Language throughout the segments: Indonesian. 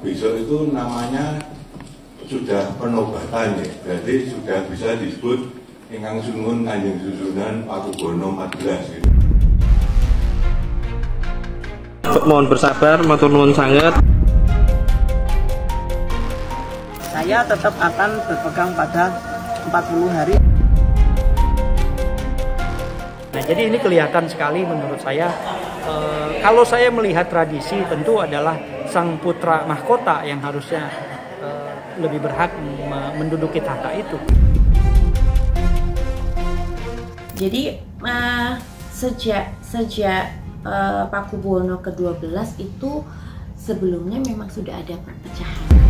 besok itu namanya sudah penobatan ya, berarti sudah bisa disebut ingkang sunuhun Kanjeng Susunan Pakubono 14 gitu. Mohon bersabar, matur nuwun sanget. Saya tetap akan berpegang pada 40 hari. Nah, jadi ini kelihatan sekali menurut saya. Kalau saya melihat tradisi, tentu adalah sang putra mahkota yang harusnya lebih berhak menduduki tahta itu. Jadi sejak Pakubuwono ke-12 itu sebelumnya memang sudah ada perpecahan.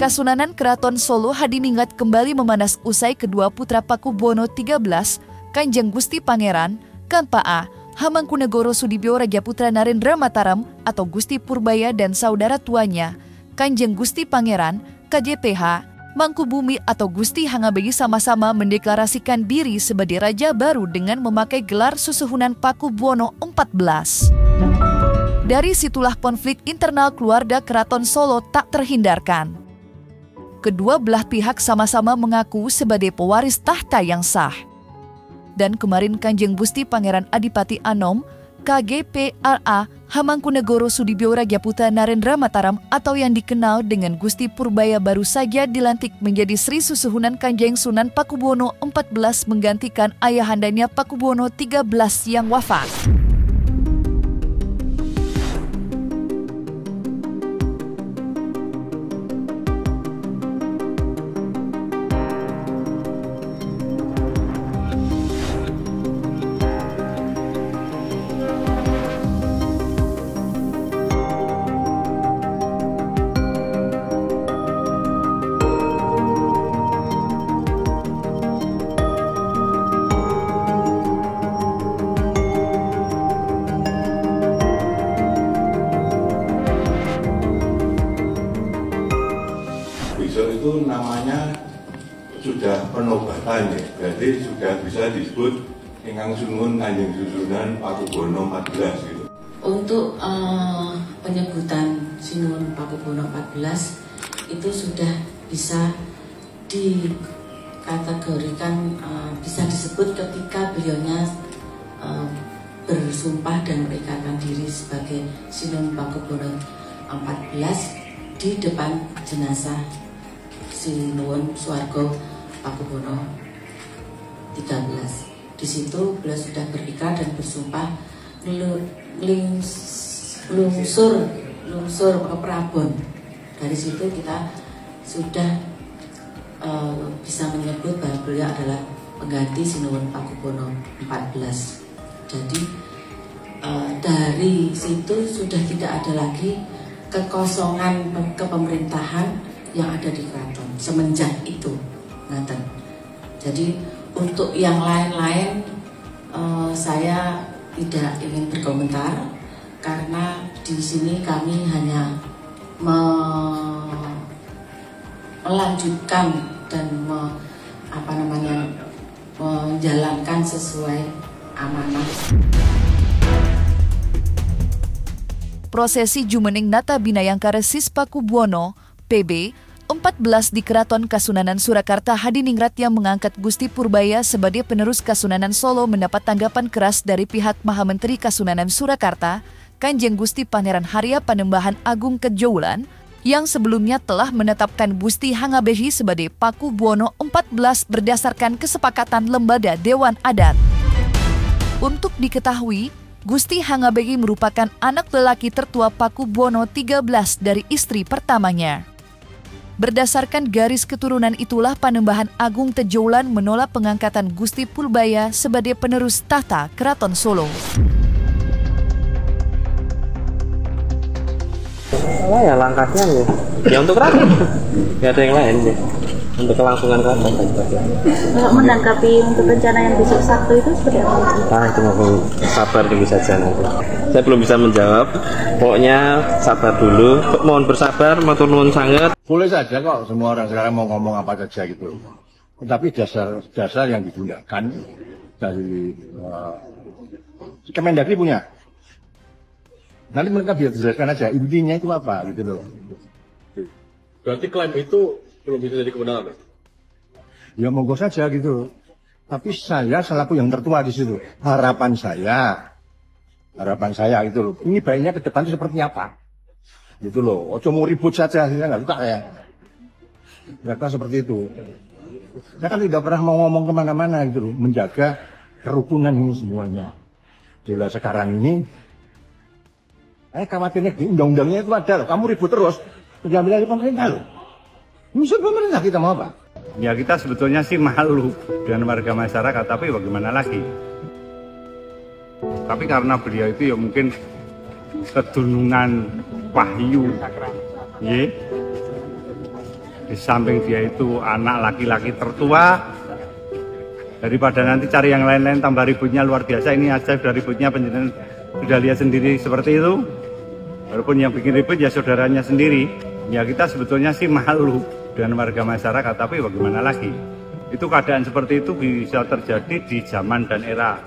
Kasunanan Keraton Solo hadiningrat kembali memanas usai kedua putra Pakubuwono 13, Kanjeng Gusti Pangeran, Kanpa Hamangkunegoro Sudibyo Rajaputra Narendra Mataram atau Gusti Purbaya dan saudara tuanya, Kanjeng Gusti Pangeran, KJPH, Mangkubumi atau Gusti Hangabegi sama-sama mendeklarasikan diri sebagai raja baru dengan memakai gelar Susuhunan Pakubuwono 14. Dari situlah konflik internal keluarga Keraton Solo tak terhindarkan. Kedua belah pihak sama-sama mengaku sebagai pewaris tahta yang sah. Dan kemarin Kanjeng Gusti Pangeran Adipati Anom, KGPRA Hamangkunegoro Sudibyo Rajaputra Narendra Mataram atau yang dikenal dengan Gusti Purbaya baru saja dilantik menjadi Sri Susuhunan Kanjeng Sunan Pakubuwono 14 menggantikan ayahandanya Pakubuwono 13 yang wafat. Besok itu namanya sudah penobatan ya, berarti sudah bisa disebut ingkang sunuhun Kanjeng Susunan Pakubono 14 gitu. Untuk penyebutan Sinuhun Pakubono 14 itu sudah bisa dikategorikan, bisa disebut ketika beliaunya bersumpah dan mengikatkan diri sebagai Sinuhun Pakubono 14 di depan jenazah Sinuhun Suwargo Pakubono 13. Di situ beliau sudah berikrar dan bersumpah lungsur ke Prabon. Dari situ kita sudah bisa menyebut bahwa beliau adalah pengganti Sinuhun Pakubono 14. Jadi dari situ sudah tidak ada lagi kekosongan kepemerintahan yang ada di keraton semenjak itu. Jadi untuk yang lain-lain saya tidak ingin berkomentar karena di sini kami hanya melanjutkan dan menjalankan sesuai amanah. Prosesi Jumeneng Nata Binayangkara Sis Pakubuwono PB 14 di Keraton Kasunanan Surakarta hadiningrat yang mengangkat Gusti Purbaya sebagai penerus Kasunanan Solo mendapat tanggapan keras dari pihak Mahamenteri Kasunanan Surakarta, Kanjeng Gusti Pangeran Harya Panembahan Agung Kejaulan, yang sebelumnya telah menetapkan Gusti Hangabegi sebagai Pakubuwono 14 berdasarkan kesepakatan Lembaga Dewan Adat. Untuk diketahui, Gusti Hangabegi merupakan anak lelaki tertua Pakubuwono 13 dari istri pertamanya. Berdasarkan garis keturunan itulah Panembahan Agung Kejaulan menolak pengangkatan Gusti Purbaya sebagai penerus tahta Keraton Solo. Salah ya langkahnya ya untuk rakyat, nggak ada yang lain ya. Untuk kelangsungan keraton menanggapi untuk rencana yang besok Sabtu itu seperti apa? Itu mohon sabar dulu saja nanti. Saya belum bisa menjawab. Pokoknya sabar dulu. Mohon bersabar, matur nuwun sangat. Boleh saja kok semua orang sekarang mau ngomong apa saja gitu. Tetapi dasar yang digunakan dari Kemendagri punya. Nanti mereka biar jelaskan aja intinya itu apa gitu loh. Berarti klaim itu belum bisa jadi kebenaran? Ya monggo saja gitu. Tapi saya selaku yang tertua di situ. Harapan saya itu loh. Ini baiknya ke depan itu seperti apa? Gitu loh. Ojo mau ribut saja, saya nggak suka ya. Mereka seperti itu. Saya kan tidak pernah mau ngomong kemana-mana gitu loh. Menjaga kerukunan ini semuanya. Jelas sekarang ini, khawatirnya di undang-undangnya itu ada loh. Kamu ribut terus. Pengambilan dari pemerintah loh. Misal pemerintah kita mau apa? Ya kita sebetulnya sih malu dengan warga masyarakat, tapi bagaimana lagi? Tapi karena beliau itu ya mungkin kedunungan wahyu, ya. Di samping dia itu anak laki-laki tertua, daripada nanti cari yang lain-lain tambah ributnya luar biasa. Ini aja sudah ributnya penjelasan sudah lihat sendiri seperti itu. Walaupun yang bikin ribut ya saudaranya sendiri. Ya kita sebetulnya sih malu dengan warga masyarakat, tapi bagaimana lagi? Itu keadaan seperti itu bisa terjadi di zaman dan era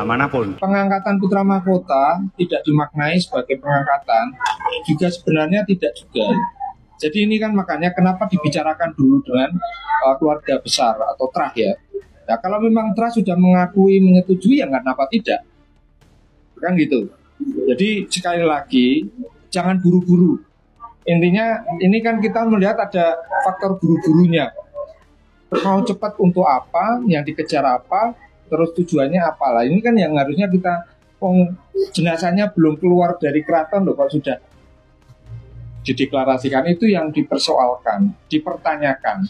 manapun. Pengangkatan putra mahkota tidak dimaknai sebagai pengangkatan, juga sebenarnya tidak juga. Jadi ini kan makanya kenapa dibicarakan dulu dengan keluarga besar atau terah ya. Nah kalau memang terah sudah mengakui, menyetujui ya nggak kenapa tidak. Kan gitu. Jadi sekali lagi jangan buru-buru. Intinya ini kan kita melihat ada faktor buru-burunya. Mau cepat untuk apa, yang dikejar apa, terus tujuannya apalah. Ini kan yang harusnya kita, jenazahnya belum keluar dari keraton loh, kalau sudah dideklarasikan, itu yang dipersoalkan, dipertanyakan.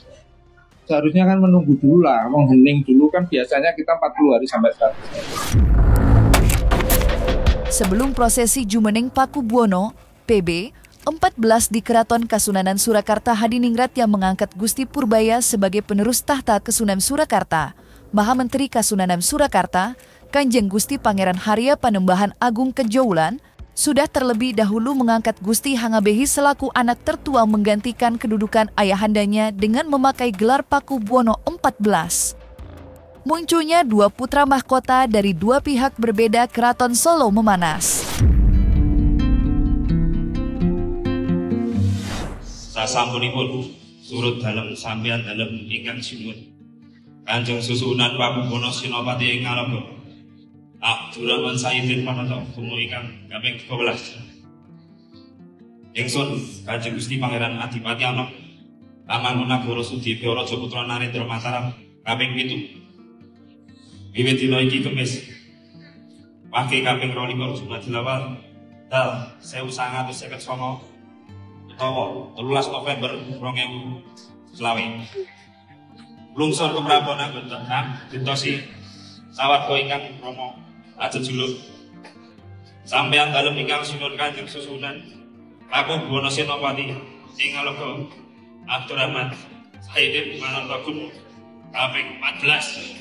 Seharusnya kan menunggu dulu lah, menghening dulu kan biasanya kita 40 hari sampai 100. Sebelum prosesi Jumeneng Pakubuwono, PB 14 di Keraton Kasunanan Surakarta Hadiningrat yang mengangkat Gusti Purbaya sebagai penerus tahta Kesunan Surakarta, Maha Menteri Kasunanan Surakarta, Kanjeng Gusti Pangeran Harya Panembahan Agung Kejaulan, sudah terlebih dahulu mengangkat Gusti Hangabehi selaku anak tertua menggantikan kedudukan ayahandanya dengan memakai gelar Pakubuwono 14. Munculnya dua putra mahkota dari dua pihak berbeda Keraton Solo memanas. Sasampunipun surut dalem sampeyan dalem ingkang sinuwun Kanjeng Susunan Pakubuwono Senopati ing Ngaloba Abdurrahman Sayyidin Panoto Kumu ingkang kaping 12. Ingsun Kanjeng Gusti Pangeran Adipati Anom Amangkunagara Sudibyo Raja Putra Narendra Mataram kaping 7. Wiwit dina iki Kemis Wage kaping 22 Jumadil Awal dal 1959 utawa 13 November 2020. Lungsur keprabonan Bentenang dintosi sawarga ingkang Rama ajejuluk sampeyan dalem ingkang sinun Kanjeng Susunan Pakubuwono Senopati ing Ngaloba Abdurrahman Sayyidin Panoto Kumu kaping 14.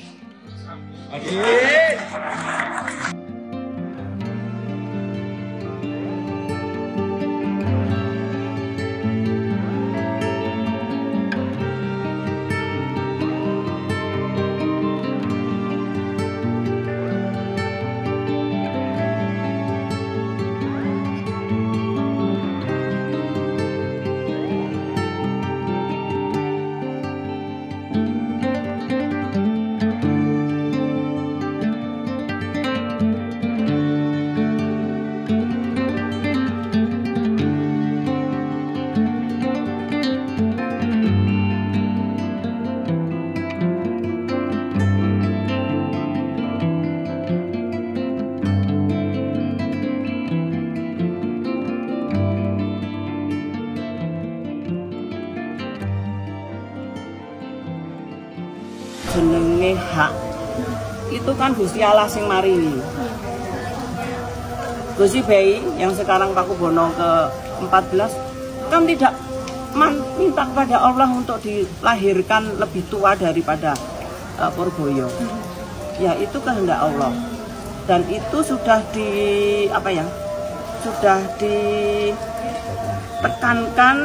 Jenenge hak itu kan Gusti Allah sing maringi. Gusti Bayi yang sekarang Pakubuwono ke-14 kan tidak minta kepada Allah untuk dilahirkan lebih tua daripada Purboyo. Ya itu kehendak Allah. Dan itu sudah sudah ditekankan,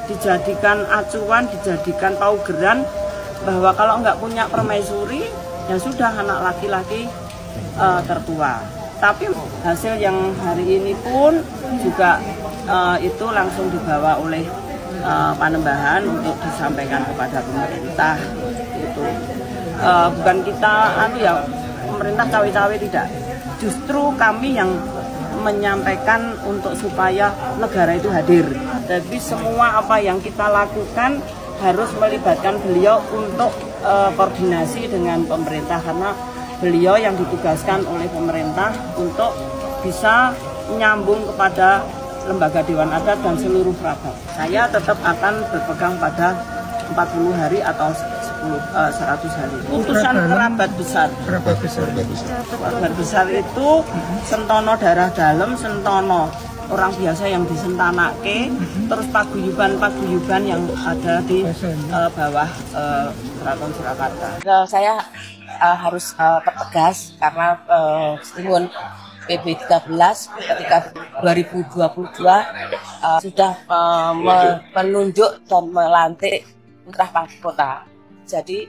dijadikan acuan, dijadikan paugeran bahwa kalau nggak punya permaisuri ya sudah anak laki-laki tertua. Tapi hasil yang hari ini pun juga itu langsung dibawa oleh Panembahan untuk disampaikan kepada pemerintah. Itu bukan kita pemerintah cawe-cawe, tidak. Justru kami yang menyampaikan untuk supaya negara itu hadir. Jadi semua apa yang kita lakukan harus melibatkan beliau untuk koordinasi dengan pemerintah, karena beliau yang ditugaskan oleh pemerintah untuk bisa menyambung kepada lembaga Dewan Adat dan seluruh kerabat. Saya tetap akan berpegang pada 40 hari atau 100 hari. Utusan kerabat besar. Kerabat besar itu sentono darah dalam, sentono orang biasa yang disentanake, terus paguyuban yang ada di bawah Keraton Surakarta. Saya harus pertegas karena Sinuwun PB 13 ketika 2022 sudah menunjuk dan melantik putra mahkota. Jadi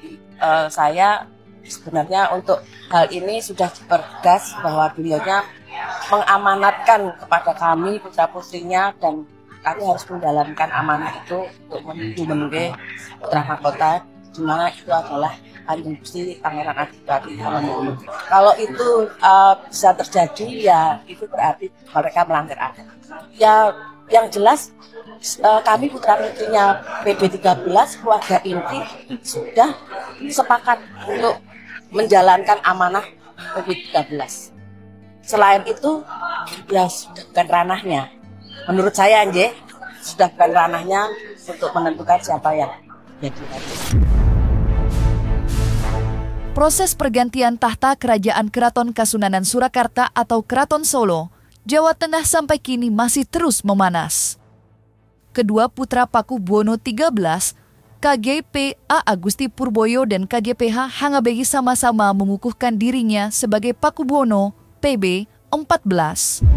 saya sebenarnya untuk hal ini sudah dipertegas bahwa beliaunya mengamanatkan kepada kami putra-putrinya, dan kami harus menjalankan amanah itu untuk menuju putra mahkota, di mana itu adalah Kanjeng Gusti Pangeran Adipati Hamengkubuwono. Kalau itu bisa terjadi, ya itu berarti mereka melanggar adat. Ya yang jelas kami putra-putrinya PB 13 keluarga inti sudah sepakat untuk menjalankan amanah PB 13. Selain itu ya sudah bukan ranahnya. Menurut saya sudah bukan ranahnya untuk menentukan siapa yang jadi raja. Proses pergantian tahta Kerajaan Keraton Kasunanan Surakarta atau Keraton Solo, Jawa Tengah sampai kini masih terus memanas. Kedua putra Pakubuwono XIII, KGP A. Agusti Purboyo dan KGPH Hangabegi sama-sama mengukuhkan dirinya sebagai Pakubuwono PB 14.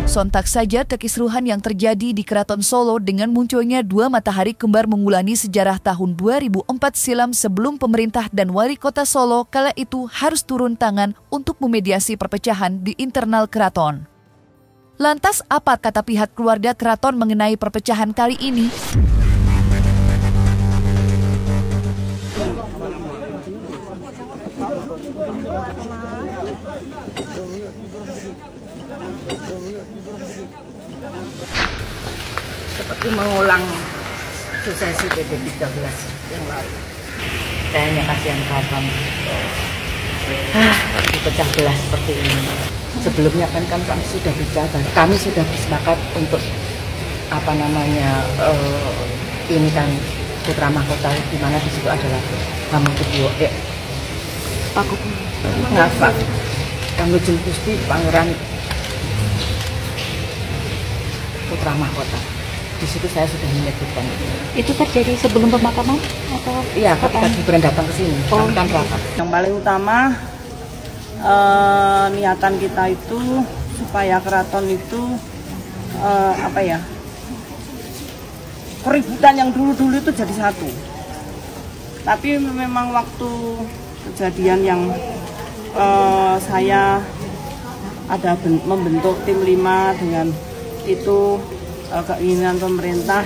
Sontak saja kekisruhan yang terjadi di Keraton Solo dengan munculnya dua matahari kembar mengulani sejarah tahun 2004 silam, sebelum pemerintah dan wali kota Solo kala itu harus turun tangan untuk memediasi perpecahan di internal keraton. Lantas apa kata pihak keluarga keraton mengenai perpecahan kali ini? Seperti mengulang suksesi PB 13 yang lalu. Kayaknya kasihan keraton. Dipecah belah seperti ini. Sebelumnya kan kami sudah bicara, kami sudah bersepakat untuk ini kan putra mahkota, di mana di situ adalah Hamengkubuwono. Ngapa? Kanjeng Gusti Pangeran putra mahkota. Di situ saya sudah menyebutkan. Itu terjadi sebelum pemakaman atau? Iya, ketika Gibran datang ke sini. Kan rapat. Yang paling utama niatan kita itu supaya keraton itu keributan yang dulu-dulu itu jadi satu. Tapi memang waktu kejadian yang saya ada membentuk tim 5 dengan itu keinginan pemerintah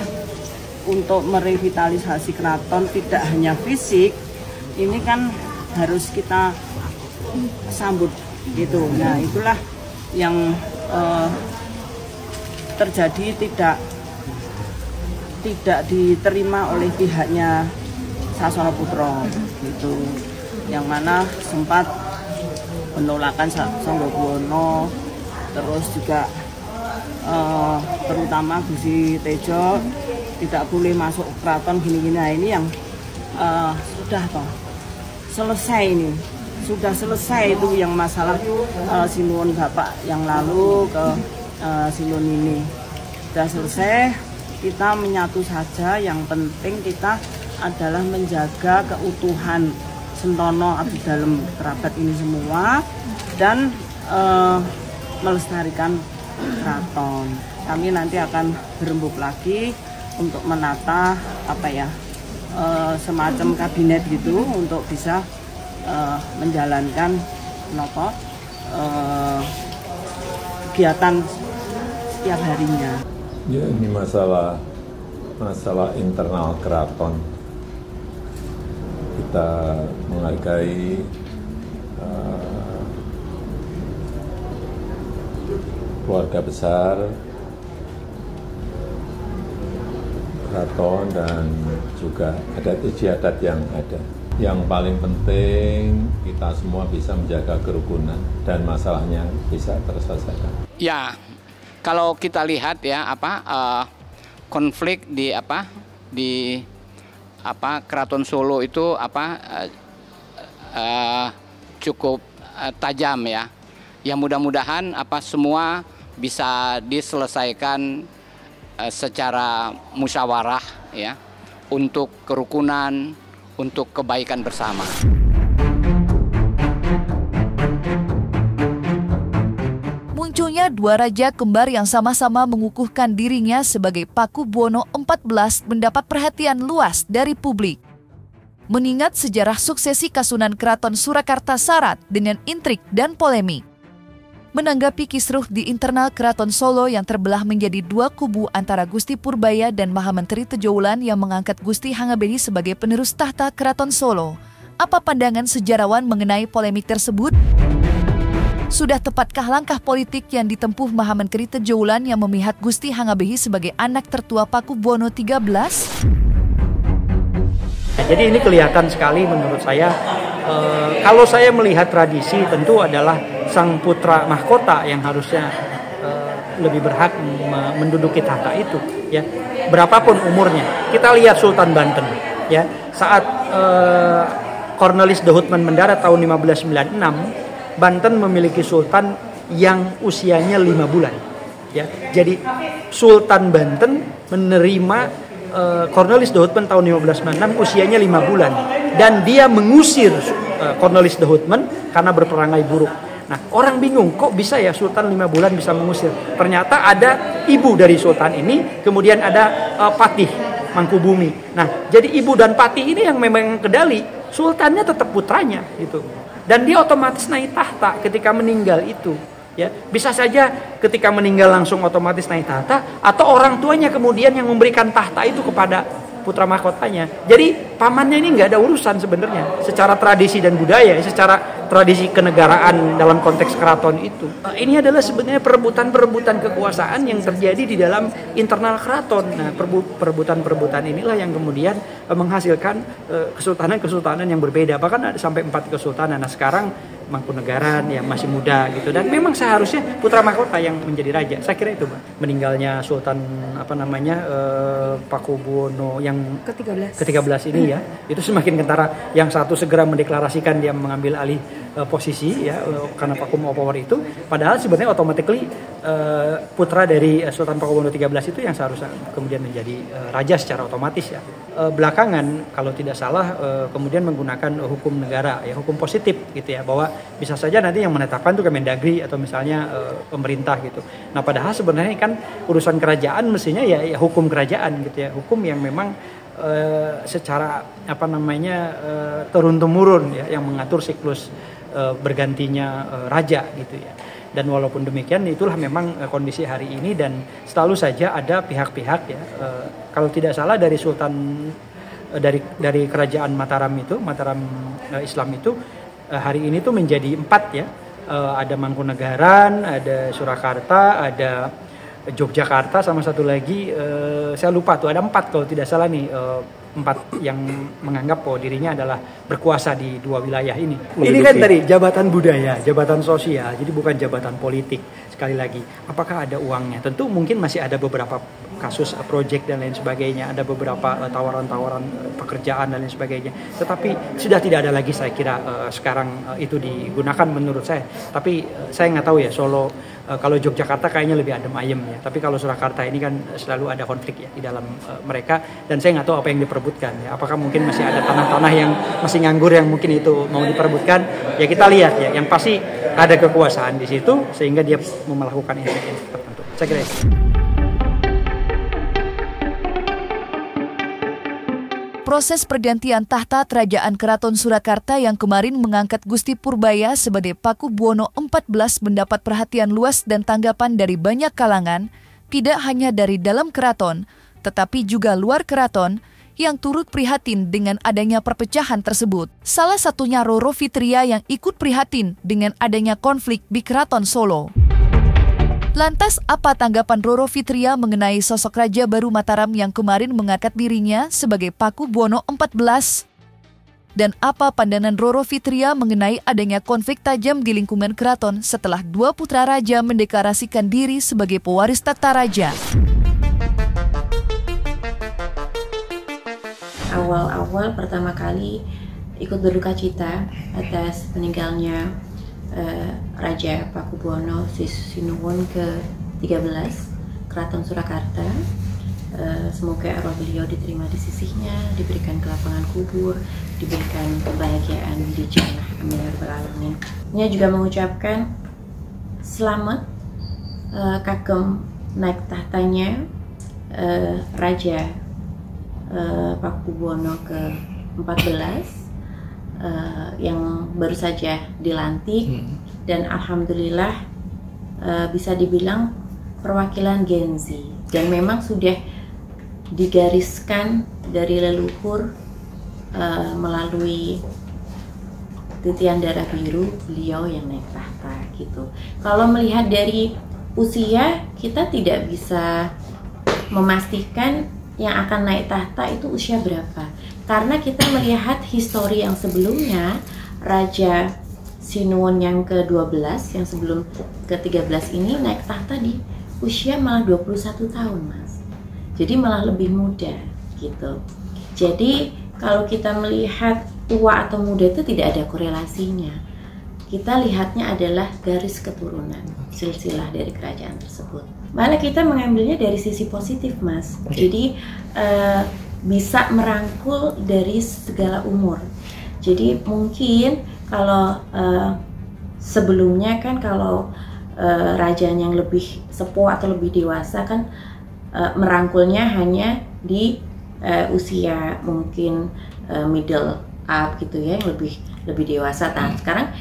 untuk merevitalisasi keraton tidak hanya fisik, ini kan harus kita sambut gitu. Nah itulah yang terjadi, tidak diterima oleh pihaknya Sasono Putro gitu, yang mana sempat penolakan Sanggabuwono, terus juga terutama Gusti Tejo tidak boleh masuk keraton gini-gini. Nah, ini yang sudah selesai itu yang masalah Sinuwun Bapak yang lalu ke Sinuwun ini sudah selesai. kita menyatu saja. Yang penting kita adalah menjaga keutuhan Sentono abdi dalam kerabat ini semua dan melestarikan keraton. Kami nanti akan berembuk lagi untuk menata semacam kabinet gitu untuk bisa menjalankan kegiatan setiap harinya. Ya, ini masalah internal keraton. Kita menghargai keluarga besar keraton dan juga adat istiadat yang ada. Yang paling penting kita semua bisa menjaga kerukunan dan masalahnya bisa terselesaikan. Ya, kalau kita lihat ya konflik di Keraton Solo itu cukup tajam ya. Ya mudah-mudahan semua bisa diselesaikan secara musyawarah ya untuk kerukunan, untuk kebaikan bersama. Munculnya dua raja kembar yang sama-sama mengukuhkan dirinya sebagai Pakubuwono XIV mendapat perhatian luas dari publik. Mengingat sejarah suksesi Kasunan Keraton Surakarta syarat dengan intrik dan polemik. Menanggapi kisruh di internal Keraton Solo yang terbelah menjadi dua kubu antara Gusti Purbaya dan Mahamenteri Tejowulan yang mengangkat Gusti Hangabedi sebagai penerus tahta Keraton Solo. Apa pandangan sejarawan mengenai polemik tersebut? Sudah tepatkah langkah politik yang ditempuh Mahamenteri Tejowulan yang memihak Gusti Hangabedi sebagai anak tertua Pakubuwono XIII? Jadi ini kelihatan sekali menurut saya. Kalau saya melihat tradisi tentu adalah sang putra mahkota yang harusnya lebih berhak menduduki tahta itu ya, berapapun umurnya. Kita lihat Sultan Banten ya, saat Cornelis de Houtman mendarat tahun 1596, Banten memiliki sultan yang usianya 5 bulan ya. Jadi Sultan Banten menerima Cornelis de Houtman tahun 1596 usianya 5 bulan dan dia mengusir Cornelis de Houtman karena berperangai buruk. Nah, orang bingung kok bisa ya Sultan 5 bulan bisa mengusir. Ternyata ada ibu dari Sultan ini, kemudian ada Patih Mangkubumi. Nah, jadi ibu dan Patih ini yang memang kendali, sultannya tetap putranya gitu. Dan dia otomatis naik tahta ketika meninggal itu. Ya, bisa saja ketika meninggal langsung otomatis naik tahta atau orang tuanya kemudian yang memberikan tahta itu kepada putra mahkotanya. Jadi pamannya ini nggak ada urusan sebenarnya secara tradisi dan budaya, secara tradisi kenegaraan dalam konteks keraton itu. Ini adalah sebenarnya perebutan kekuasaan yang terjadi di dalam internal keraton. Nah, perebutan inilah yang kemudian menghasilkan kesultanan yang berbeda. Bahkan ada sampai 4 kesultanan. Nah, sekarang Mangkunegaran yang masih muda gitu, dan memang seharusnya putra mahkota yang menjadi raja. Saya kira itu, Pak. Meninggalnya Sultan Pakubuwono yang ke-13 ini ya, itu semakin kentara. Yang satu segera mendeklarasikan dia mengambil alih posisi ya karena vacuum of power itu, padahal sebenarnya automatically putra dari Sultan Pakubuwono XIII itu yang seharusnya kemudian menjadi raja secara otomatis ya. Belakangan kalau tidak salah kemudian menggunakan hukum negara ya, hukum positif gitu ya, bahwa bisa saja nanti yang menetapkan itu Kemendagri atau misalnya pemerintah gitu. Nah, padahal sebenarnya kan urusan kerajaan mestinya ya hukum kerajaan gitu ya, hukum yang memang secara turun temurun ya, yang mengatur siklus bergantinya raja gitu ya. Dan walaupun demikian itulah memang kondisi hari ini, dan selalu saja ada pihak-pihak ya, kalau tidak salah dari Sultan dari kerajaan Mataram Islam itu hari ini tuh menjadi 4 ya, ada Mangkunegaran, ada Surakarta, ada Yogyakarta, sama satu lagi saya lupa tuh, ada 4 kalau tidak salah nih, 4 yang menganggap bahwa dirinya adalah berkuasa di 2 wilayah ini. Ini kan tadi jabatan budaya, jabatan sosial, jadi bukan jabatan politik. Sekali lagi, apakah ada uangnya? Tentu mungkin masih ada beberapa kasus proyek dan lain sebagainya, ada beberapa tawaran-tawaran pekerjaan dan lain sebagainya. Tetapi sudah tidak ada lagi, saya kira sekarang itu digunakan menurut saya. Tapi saya nggak tahu ya, Solo Kalau Yogyakarta kayaknya lebih adem ayem ya, tapi kalau Surakarta ini kan selalu ada konflik ya di dalam mereka, dan saya nggak tahu apa yang diperebutkan ya. Apakah mungkin masih ada tanah-tanah yang masih nganggur yang mungkin itu mau diperebutkan? Ya kita lihat ya. Yang pasti ada kekuasaan di situ sehingga dia melakukan instruksi tertentu. Saya kira itu. Proses pergantian tahta Kerajaan Keraton Surakarta yang kemarin mengangkat Gusti Purbaya sebagai Pakubuwono XIV mendapat perhatian luas dan tanggapan dari banyak kalangan, tidak hanya dari dalam keraton, tetapi juga luar keraton, yang turut prihatin dengan adanya perpecahan tersebut. Salah satunya Roro Fitria yang ikut prihatin dengan adanya konflik di Keraton Solo. Lantas, apa tanggapan Roro Fitria mengenai sosok Raja Baru Mataram yang kemarin mengangkat dirinya sebagai Pakubuwono XIV? Dan apa pandangan Roro Fitria mengenai adanya konflik tajam di lingkungan keraton setelah dua putra raja mendeklarasikan diri sebagai pewaris tata raja? Awal-awal pertama kali ikut berduka cita atas meninggalnya Raja Pakubuwono Sinuwun ke-13 Keraton Surakarta. Semoga arwah beliau diterima di sisihnya, diberikan kelapangan kubur, diberikan kebahagiaan di jannah. Amin ya rabbal alamin. Ia juga mengucapkan selamat kagem naik tahtanya Raja Pakubuwono ke-14 yang baru saja dilantik, dan alhamdulillah bisa dibilang perwakilan Gen Z, dan memang sudah digariskan dari leluhur melalui titian darah biru beliau yang naik tahta gitu. Kalau melihat dari usia, kita tidak bisa memastikan yang akan naik tahta itu usia berapa, karena kita melihat histori yang sebelumnya. Raja Sinuwun yang ke-12 yang sebelum ke-13 ini naik tahta di usia malah 21 tahun mas, jadi malah lebih muda gitu. Jadi kalau kita melihat tua atau muda itu tidak ada korelasinya, kita lihatnya adalah garis keturunan silsilah dari kerajaan tersebut. Malah kita mengambilnya dari sisi positif mas. Jadi bisa merangkul dari segala umur. Jadi mungkin kalau sebelumnya kan kalau rajanya yang lebih sepuh atau lebih dewasa kan merangkulnya hanya di usia mungkin middle up gitu ya, yang lebih dewasa. Nah, sekarang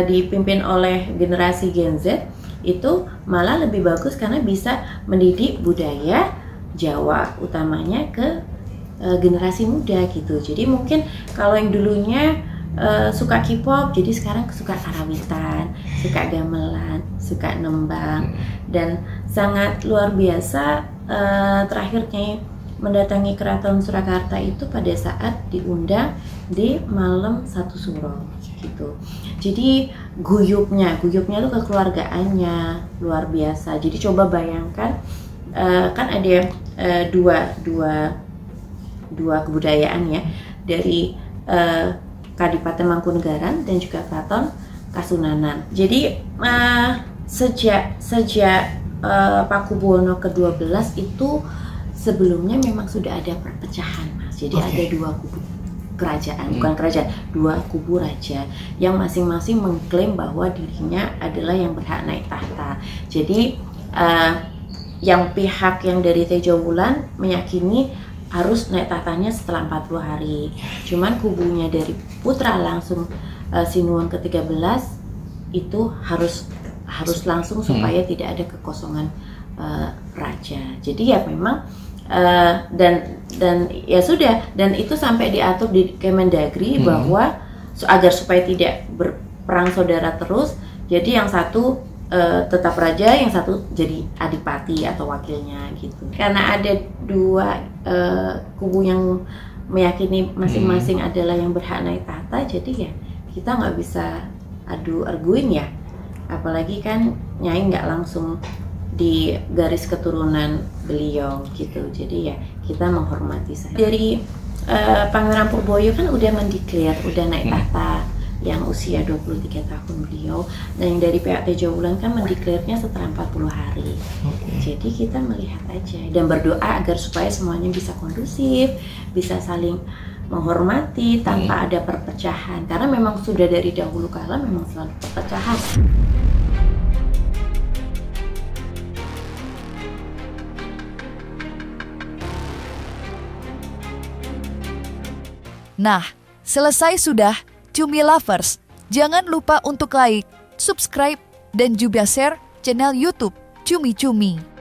dipimpin oleh generasi Gen Z itu malah lebih bagus karena bisa mendidik budaya Jawa utamanya ke generasi muda gitu. Jadi mungkin kalau yang dulunya suka K-pop, jadi sekarang suka karawitan, suka gamelan, suka nembang, dan sangat luar biasa. Terakhirnya mendatangi Keraton Surakarta itu pada saat diundang di malam Satu Suro gitu. Jadi guyupnya itu kekeluargaannya luar biasa. Jadi coba bayangkan kan ada dua kebudayaan ya, dari Kadipaten Mangkunegaran dan juga Keraton Kasunanan. Jadi sejak Pakubuwono ke-12 itu sebelumnya memang sudah ada perpecahan mas. Jadi ada dua kubu kerajaan, bukan kerajaan, dua kubu raja yang masing-masing mengklaim bahwa dirinya adalah yang berhak naik tahta. Jadi yang pihak yang dari Tejo Wulan meyakini harus naik tahtanya setelah 40 hari. Cuman kubunya dari putra langsung Sinuwun ke-13 itu harus langsung supaya tidak ada kekosongan raja. Jadi ya memang dan ya sudah, dan itu sampai diatur di Kemendagri bahwa agar supaya tidak berperang saudara terus. Jadi yang satu tetap raja, yang satu jadi adipati atau wakilnya gitu. Karena ada dua kubu yang meyakini masing-masing adalah yang berhak naik tahta, jadi ya kita nggak bisa arguin ya. Apalagi kan Nyai nggak langsung di garis keturunan beliau gitu. Jadi ya kita menghormati saja. Dari Pangeran Purboyo kan udah mendeklar, udah naik tahta yang usia 23 tahun beliau. Nah yang dari PAT Jawulan kan mendeklarnya setelah 40 hari. Jadi kita melihat aja dan berdoa agar supaya semuanya bisa kondusif, bisa saling menghormati tanpa ada perpecahan. Karena memang sudah dari dahulu kala memang selalu perpecahan. Nah, selesai sudah Cumi Lovers. Jangan lupa untuk like, subscribe, dan juga share channel YouTube Cumi Cumi.